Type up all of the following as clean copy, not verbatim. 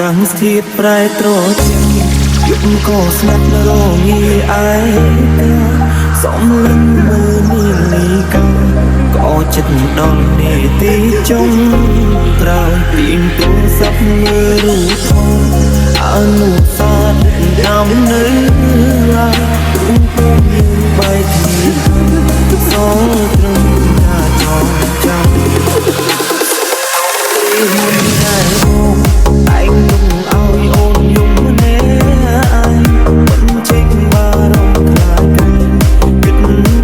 កាំងស្ថិតប្រែត្រជាយប់ក៏ស្ងាត់រងាឯកាសំលឹងមើលនាងលីកាក៏ចិត្តដល់នេតិចុងក្រោយពីទូរស័ព្ទមើលរូបថតអនុសាសន៍តាមនៅឡើយទូពុំយើងបែកគ្នាសល់ត្រឹមថាចងចាំពីមុនតែមកតែងទុំឲ្យអូនយំម្នាក់មិនចេញបារម្ភខ្លាចកាយគិត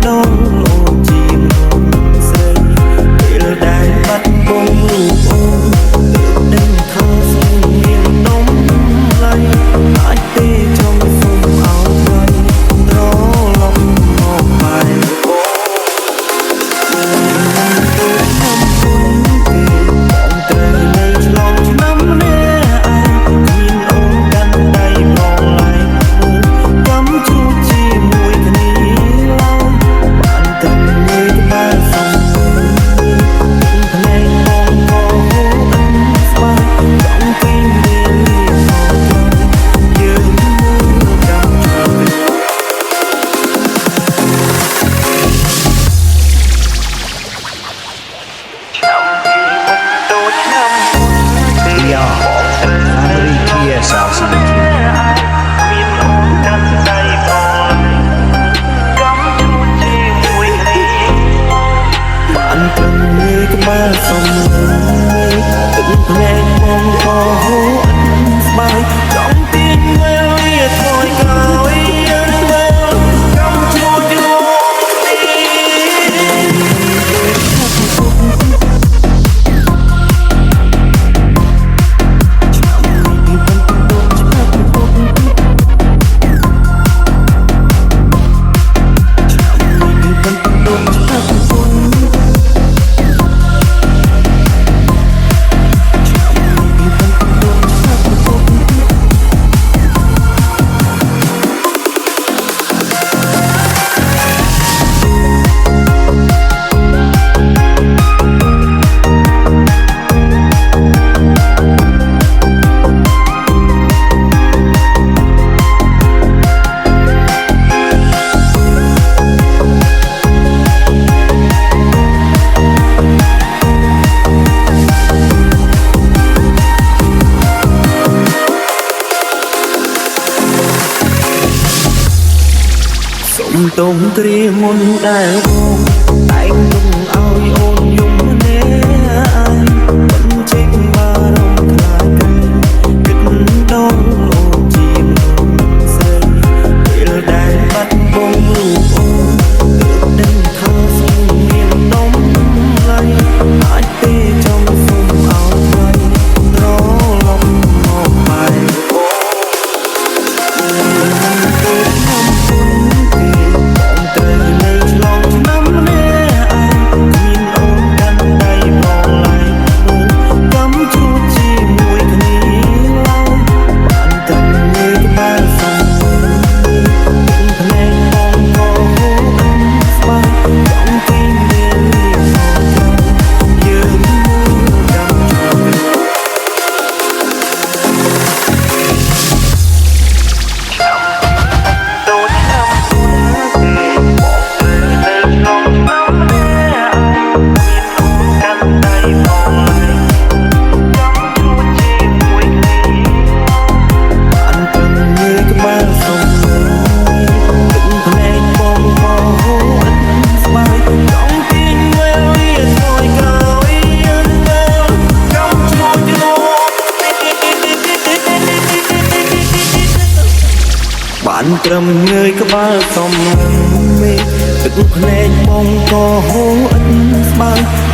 ដល់អូនជាមនុស្សស្រីពេលដែលបាត់បង់រូបអូនទើបដឹងថាស្ងមាននំឡៃអាចទេចង់សុំឲ្យថ្លៃត្រឡប់មកបែបសំលើយទឹកភ្នែកបងក៏ហូរអត់ស្បាយចង់ទាញវេលាថយក្រោយយើងមើលកំជួចលោកតុងគ្រាមុនដែលបងតែងទុំឲ្យអូនយំម្នាក់មិនចេញបារម្ភខ្លាចកាយគិតដល់អូនជាមនុស្សស្រីពេលដែលបាត់បង់រូបអូនទើបដឹងថាស្ងមាននំឡៃអាចទេចង់សុំឲ្យថ្លៃត្រឡប់មកបែបបានត្រឹមងើយក្បាលសំមេទឹកភ្នែកបងក៏ហូរអិនស្បើយ